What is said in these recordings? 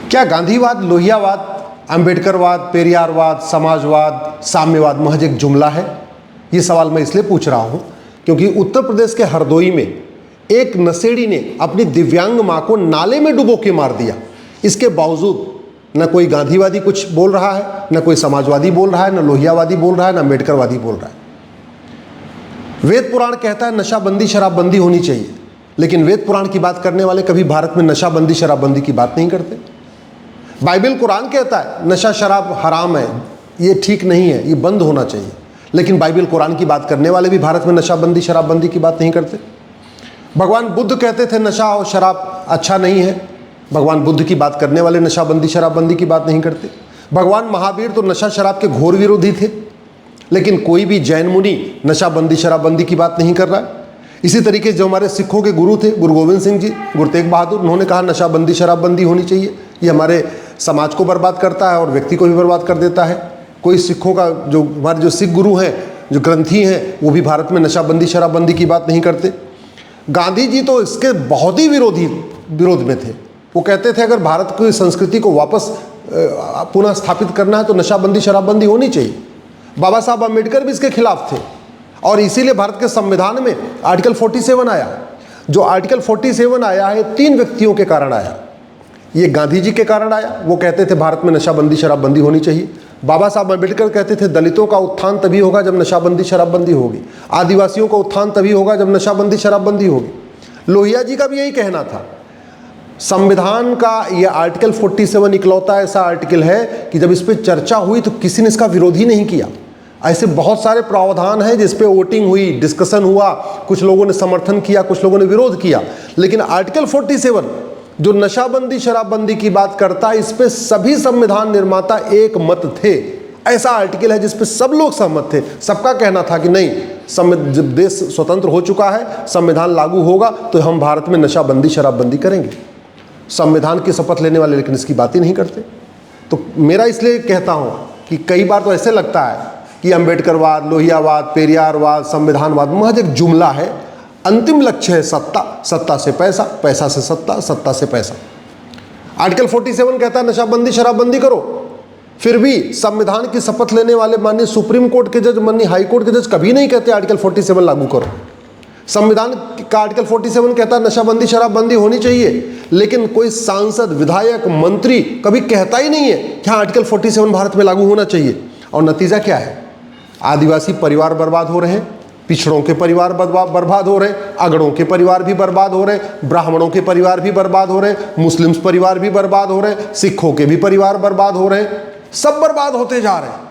क्या गांधीवाद, लोहियावाद, अंबेडकरवाद, पेरियारवाद, समाजवाद, साम्यवाद महज एक जुमला है? ये सवाल मैं इसलिए पूछ रहा हूँ क्योंकि उत्तर प्रदेश के हरदोई में एक नशेड़ी ने अपनी दिव्यांग माँ को नाले में डुबो के मार दिया। इसके बावजूद न कोई गांधीवादी कुछ बोल रहा है, न कोई समाजवादी बोल रहा है, न लोहियावादी बोल रहा है, न अंबेडकरवादी बोल रहा है। वेद पुराण कहता है नशाबंदी, शराबबंदी होनी चाहिए, लेकिन वेद पुराण की बात करने वाले कभी भारत में नशाबंदी, शराबबंदी की बात नहीं करते। बाइबल कुरान कहता है नशा शराब हराम है, ये ठीक नहीं है, ये बंद होना चाहिए, लेकिन बाइबल कुरान की बात करने वाले भी भारत में नशाबंदी, शराबबंदी की बात नहीं करते। भगवान बुद्ध कहते थे नशा और शराब अच्छा नहीं है, भगवान बुद्ध की बात करने वाले नशाबंदी, शराबबंदी की बात नहीं करते। भगवान महावीर तो नशा शराब के घोर विरोधी थे, लेकिन कोई भी जैन मुनि नशाबंदी, शराबबंदी की बात नहीं कर रहा है। इसी तरीके जो हमारे सिखों के गुरु थे, गुरु गोविंद सिंह जी, गुरु तेग बहादुर, उन्होंने कहा नशाबंदी, शराबबंदी होनी चाहिए। ये हमारे समाज को बर्बाद करता है और व्यक्ति को भी बर्बाद कर देता है। कोई सिखों का जो हमारे जो सिख गुरु हैं, जो ग्रंथी हैं, वो भी भारत में नशाबंदी, शराबबंदी की बात नहीं करते। गांधी जी तो इसके बहुत ही विरोध में थे। वो कहते थे अगर भारत की संस्कृति को वापस पुनः स्थापित करना है तो नशाबंदी, शराबबंदी होनी चाहिए। बाबा साहब अम्बेडकर भी इसके खिलाफ थे और इसीलिए भारत के संविधान में आर्टिकल 47 आया। जो आर्टिकल 47 आया है 3 व्यक्तियों के कारण आया। ये गांधी जी के कारण आया, वो कहते थे भारत में नशाबंदी, शराबबंदी होनी चाहिए। बाबा साहब अम्बेडकर कहते थे दलितों का उत्थान तभी होगा जब नशाबंदी, शराबबंदी होगी। आदिवासियों का उत्थान तभी होगा जब नशाबंदी, शराबबंदी होगी। लोहिया जी का भी यही कहना था। संविधान का ये आर्टिकल 47 इकलौता ऐसा आर्टिकल है कि जब इस पर चर्चा हुई तो किसी ने इसका विरोध ही नहीं किया। ऐसे बहुत सारे प्रावधान हैं जिस पे वोटिंग हुई, डिस्कशन हुआ, कुछ लोगों ने समर्थन किया, कुछ लोगों ने विरोध किया, लेकिन आर्टिकल 47 जो नशाबंदी, शराबबंदी की बात करता है, इस पे सभी संविधान निर्माता एक मत थे। ऐसा आर्टिकल है जिस पे सब लोग सहमत थे। सबका कहना था कि नहीं, जब देश स्वतंत्र हो चुका है, संविधान लागू होगा तो हम भारत में नशाबंदी, शराबबंदी करेंगे। संविधान की शपथ लेने वाले लेकिन इसकी बात ही नहीं करते। तो मेरा इसलिए कहता हूँ कि कई बार तो ऐसे लगता है कि अंबेडकरवाद, लोहियावाद, पेरियारवाद, संविधानवाद महज एक जुमला है। अंतिम लक्ष्य है सत्ता, सत्ता से पैसा, पैसा से सत्ता, सत्ता से पैसा। आर्टिकल 47 कहता है नशाबंदी, शराबबंदी करो, फिर भी संविधान की शपथ लेने वाले माननीय सुप्रीम कोर्ट के जज, माननीय हाई कोर्ट के जज कभी नहीं कहते आर्टिकल 47 लागू करो। संविधान का आर्टिकल 47 कहता है नशाबंदी, शराबबंदी होनी चाहिए, लेकिन कोई सांसद, विधायक, मंत्री कभी कहता ही नहीं है कि हाँ आर्टिकल 47 भारत में लागू होना चाहिए। और नतीजा क्या है? आदिवासी परिवार बर्बाद हो रहे हैं, पिछड़ों के परिवार बर्बाद हो रहे हैं, अगड़ों के परिवार भी बर्बाद हो रहे हैं, ब्राह्मणों के परिवार भी बर्बाद हो रहे हैं, मुस्लिम्स परिवार भी बर्बाद हो रहे हैं, सिखों के भी परिवार बर्बाद हो रहे हैं, सब बर्बाद होते जा रहे हैं।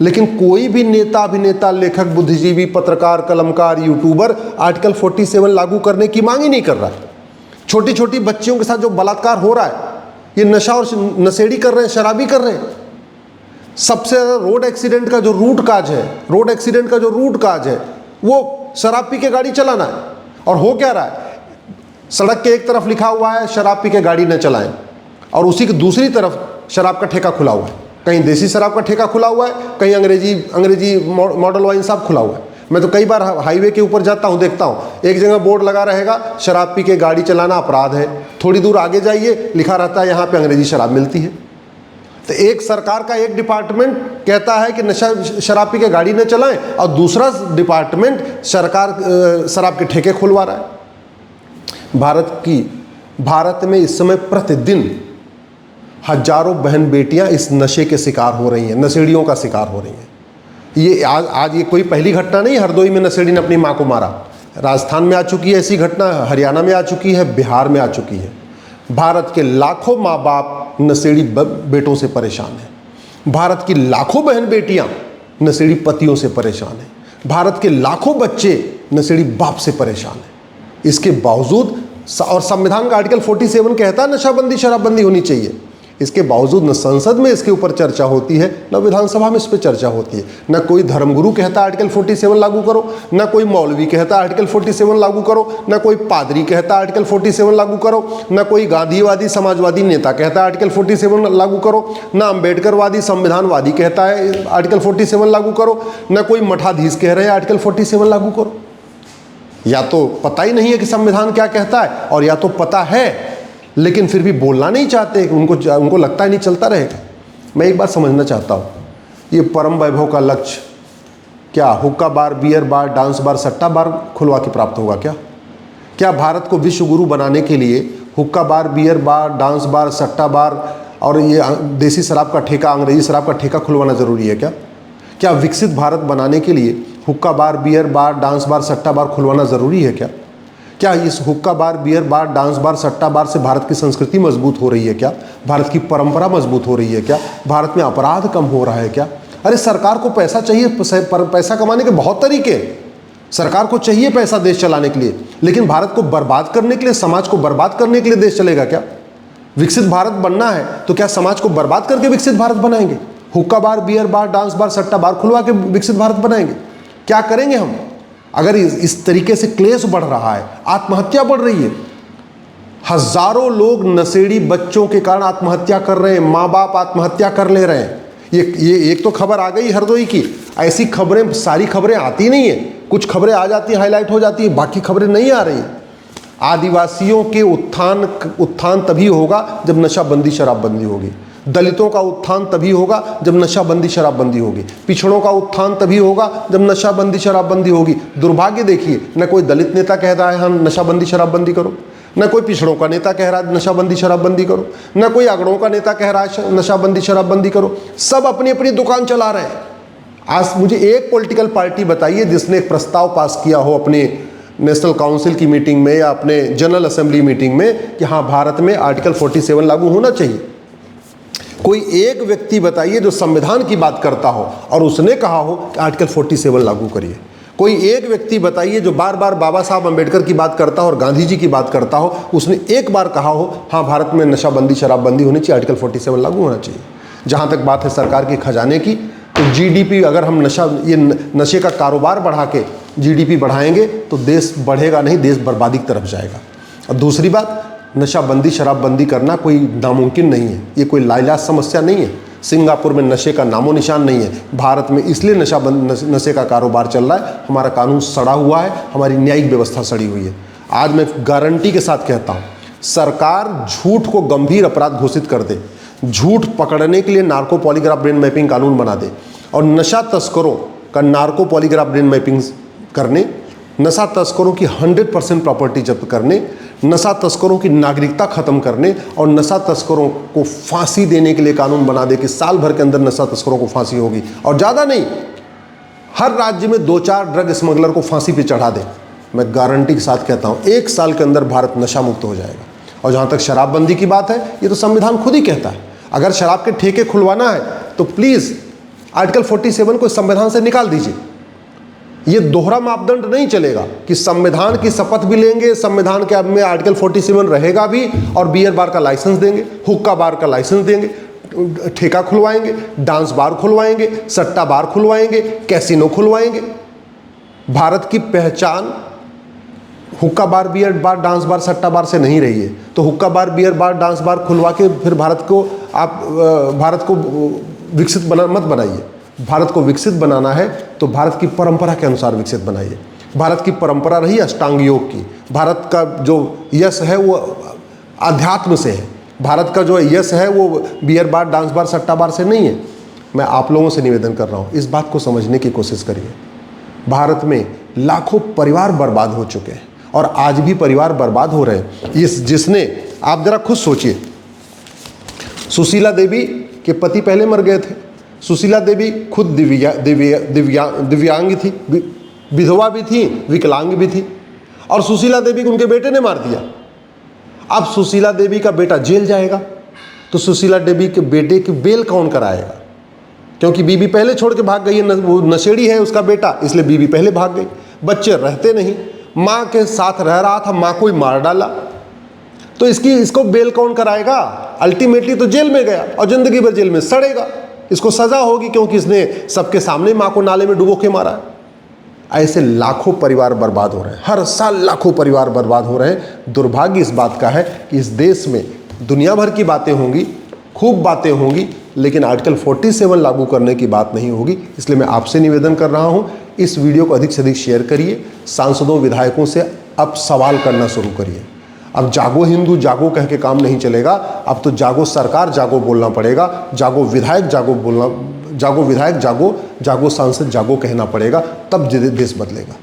लेकिन कोई भी नेता, अभिनेता, लेखक, बुद्धिजीवी, पत्रकार, कलमकार, यूट्यूबर आर्टिकल 47 लागू करने की मांग ही नहीं कर रहा है। छोटी छोटी बच्चियों के साथ जो बलात्कार हो रहा है, ये नशा और नशेड़ी कर रहे हैं, शराबी कर रहे हैं। सबसे ज़्यादा रोड एक्सीडेंट का जो रूट काज है वो शराब पी के गाड़ी चलाना है। और हो क्या रहा है? सड़क के एक तरफ लिखा हुआ है शराब पी के गाड़ी न चलाएं, और उसी की दूसरी तरफ शराब का ठेका खुला हुआ है। कहीं देसी शराब का ठेका खुला हुआ है, कहीं अंग्रेजी मॉडल वाइन शॉप खुला हुआ है। मैं तो कई बार हाईवे के ऊपर जाता हूँ, देखता हूँ एक जगह बोर्ड लगा रहेगा शराब पी के गाड़ी चलाना अपराध है। थोड़ी दूर आगे जाइए, लिखा रहता है यहाँ पे अंग्रेजी शराब मिलती है। तो एक सरकार का एक डिपार्टमेंट कहता है कि नशा शराब पी के गाड़ी न चलाएं, और दूसरा डिपार्टमेंट शराब के ठेके खुलवा रहा है। भारत में इस समय प्रतिदिन हजारों बहन बेटियां इस नशे के शिकार हो रही हैं, नशेड़ियों का शिकार हो रही हैं। ये आज ये कोई पहली घटना नहीं। हरदोई में नशेड़ी ने अपनी माँ को मारा, राजस्थान में आ चुकी है ऐसी घटना, हरियाणा में आ चुकी है, बिहार में आ चुकी है। भारत के लाखों माँ बाप नशेड़ी बेटों से परेशान हैं। भारत की लाखों बहन बेटियां नशेड़ी पतियों से परेशान हैं। भारत के लाखों बच्चे नशेड़ी बाप से परेशान हैं। इसके बावजूद, और संविधान का आर्टिकल 47 कहता है नशाबंदी, शराबबंदी होनी चाहिए, इसके बावजूद न संसद में इसके ऊपर चर्चा होती है, न विधानसभा में इस पर चर्चा होती है। न कोई धर्मगुरु कहता आर्टिकल 47 लागू करो, न कोई मौलवी कहता आर्टिकल 47 लागू करो, न कोई पादरी कहता आर्टिकल 47 लागू करो, न कोई गांधीवादी, समाजवादी नेता कहता आर्टिकल 47 लागू करो, न अम्बेडकरवादी, संविधानवादी कहता है आर्टिकल 47 लागू करो, न कोई मठाधीश कह रहे हैं आर्टिकल 47 लागू करो। या तो पता ही नहीं है कि संविधान क्या कहता है, और या तो पता है लेकिन फिर भी बोलना नहीं चाहते, उनको लगता है नहीं चलता रहेगा। मैं एक बात समझना चाहता हूँ, ये परम वैभव का लक्ष्य क्या हुक्का बार, बियर बार, डांस बार, सट्टा बार खुलवा के प्राप्त होगा क्या भारत को विश्व गुरु बनाने के लिए हुक्का बार, बियर बार, डांस बार, सट्टा बार और ये देसी शराब का ठेका, अंग्रेजी शराब का ठेका खुलवाना ज़रूरी है क्या विकसित भारत बनाने के लिए हुक्का बार, बियर बार, डांस बार, सट्टा बार खुलवाना ज़रूरी है क्या इस हुक्का बार, बियर बार, डांस बार, सट्टा बार से भारत की संस्कृति मजबूत हो रही है क्या? भारत की परंपरा मजबूत हो रही है क्या? भारत में अपराध कम हो रहा है क्या? अरे सरकार को पैसा चाहिए, पैसा कमाने के बहुत तरीके, सरकार को चाहिए पैसा देश चलाने के लिए, लेकिन भारत को बर्बाद करने के लिए, समाज को बर्बाद करने के लिए देश चलेगा क्या? विकसित भारत बनना है तो क्या समाज को बर्बाद करके विकसित भारत बनाएंगे? हुक्का बार, बियर बार, डांस बार, सट्टा बार खुलवा के विकसित भारत बनाएंगे? क्या करेंगे हम? अगर इस तरीके से क्लेश बढ़ रहा है, आत्महत्या बढ़ रही है, हजारों लोग नशेड़ी बच्चों के कारण आत्महत्या कर रहे हैं, माँ बाप आत्महत्या कर ले रहे हैं। ये एक तो खबर आ गई हरदोई की, ऐसी खबरें, सारी खबरें आती नहीं है, कुछ खबरें आ जाती हैं, हाईलाइट हो जाती है, बाकी खबरें नहीं आ रही। आदिवासियों के उत्थान तभी होगा जब नशाबंदी शराबबंदी होगी। दलितों का उत्थान तभी होगा जब नशाबंदी शराबबंदी होगी। पिछड़ों का उत्थान तभी होगा जब नशाबंदी शराबबंदी होगी। दुर्भाग्य देखिए, न कोई दलित नेता कह रहा है हम नशाबंदी शराबबंदी करो, न कोई पिछड़ों का नेता कह रहा है नशाबंदी शराबबंदी करो, न कोई अगड़ों का नेता कह रहा है नशाबंदी शराबबंदी करो। सब अपनी अपनी दुकान चला रहे हैं। आज मुझे एक पॉलिटिकल पार्टी बताइए जिसने एक प्रस्ताव पास किया हो अपने नेशनल काउंसिल की मीटिंग में या अपने जनरल असेंबली मीटिंग में कि हाँ भारत में आर्टिकल 47 लागू होना चाहिए। कोई एक व्यक्ति बताइए जो संविधान की बात करता हो और उसने कहा हो कि आर्टिकल 47 लागू करिए। कोई एक व्यक्ति बताइए जो बार बार बाबा साहब अम्बेडकर की बात करता हो और गांधी जी की बात करता हो, उसने एक बार कहा हो हाँ भारत में नशाबंदी शराबबंदी होनी चाहिए, आर्टिकल 47 लागू होना चाहिए। जहाँ तक बात है सरकार के खजाने की, तो जीडीपी, अगर हम नशे का कारोबार बढ़ा के जीडीपी बढ़ाएंगे तो देश बढ़ेगा नहीं, देश बर्बादी की तरफ जाएगा। और दूसरी बात, नशाबंदी शराबबंदी करना कोई नामुमकिन नहीं है, ये कोई लाइलाज समस्या नहीं है। सिंगापुर में नशे का नामो निशान नहीं है। भारत में इसलिए नशे का कारोबार चल रहा है, हमारा कानून सड़ा हुआ है, हमारी न्यायिक व्यवस्था सड़ी हुई है। आज मैं गारंटी के साथ कहता हूँ, सरकार झूठ को गंभीर अपराध घोषित कर दे, झूठ पकड़ने के लिए नार्को पॉलीग्राफ ब्रेन मैपिंग कानून बना दे और नशा तस्करों का नार्को पॉलीग्राफ ब्रेन मैपिंग करने, नशा तस्करों की 100% प्रॉपर्टी जब्त करने, नशा तस्करों की नागरिकता खत्म करने और नशा तस्करों को फांसी देने के लिए कानून बना दे कि साल भर के अंदर नशा तस्करों को फांसी होगी। और ज़्यादा नहीं, हर राज्य में 2-4 ड्रग स्मगलर को फांसी पे चढ़ा दे। मैं गारंटी के साथ कहता हूँ 1 साल के अंदर भारत नशा मुक्त हो जाएगा। और जहाँ तक शराबबंदी की बात है, ये तो संविधान खुद ही कहता है, अगर शराब के ठेके खुलवाना है तो प्लीज़ आर्टिकल 47 को संविधान से निकाल दीजिए। ये दोहरा मापदंड नहीं चलेगा कि संविधान की शपथ भी लेंगे, संविधान के में आर्टिकल 47 रहेगा भी और बियर बार का लाइसेंस देंगे, हुक्का बार का लाइसेंस देंगे, ठेका खुलवाएंगे, डांस बार खुलवाएंगे, सट्टा बार खुलवाएंगे, कैसीनो खुलवाएंगे। भारत की पहचान हुक्का बार, बियर बार, डांस बार, सट्टा बार से नहीं रही है, तो हुक्का बार, बियर बार, डांस बार खुलवा के फिर भारत को विकसित मत बनाइए। भारत को विकसित बनाना है तो भारत की परंपरा के अनुसार विकसित बनाइए। भारत की परंपरा रही अष्टांग योग की। भारत का जो यश है वो अध्यात्म से है। भारत का जो यश है वो बियर बार, डांस बार, सट्टा बार से नहीं है। मैं आप लोगों से निवेदन कर रहा हूँ, इस बात को समझने की कोशिश करिए। भारत में लाखों परिवार बर्बाद हो चुके हैं और आज भी परिवार बर्बाद हो रहे हैं। जिसने, आप जरा खुद सोचिए, सुशीला देवी के पति पहले मर गए थे। सुशीला देवी खुद दिव्यांग थी, विधवा भी थी, विकलांग भी थी, और सुशीला देवी को उनके बेटे ने मार दिया। अब सुशीला देवी का बेटा जेल जाएगा तो सुशीला देवी के बेटे की बेल कौन कराएगा? क्योंकि बीबी पहले छोड़ के भाग गई है, वो नशेड़ी है उसका बेटा, इसलिए बीबी पहले भाग गई। बच्चे रहते नहीं, माँ के साथ रह रहा था, माँ को ही मार डाला, तो इसको बेल कौन कराएगा? अल्टीमेटली तो जेल में गया और जिंदगी भर जेल में सड़ेगा। इसको सजा होगी क्योंकि इसने सबके सामने माँ को नाले में डुबो के मारा। ऐसे लाखों परिवार बर्बाद हो रहे हैं, हर साल लाखों परिवार बर्बाद हो रहे हैं। दुर्भाग्य इस बात का है कि इस देश में दुनिया भर की बातें होंगी, खूब बातें होंगी, लेकिन आर्टिकल 47 लागू करने की बात नहीं होगी। इसलिए मैं आपसे निवेदन कर रहा हूँ, इस वीडियो को अधिक से अधिक शेयर करिए। सांसदों, विधायकों से अब सवाल करना शुरू करिए। अब जागो हिंदू जागो कह के काम नहीं चलेगा, अब तो जागो सरकार जागो बोलना पड़ेगा, जागो विधायक जागो बोलना, जागो विधायक जागो, जागो सांसद जागो कहना पड़ेगा, तब देश बदलेगा।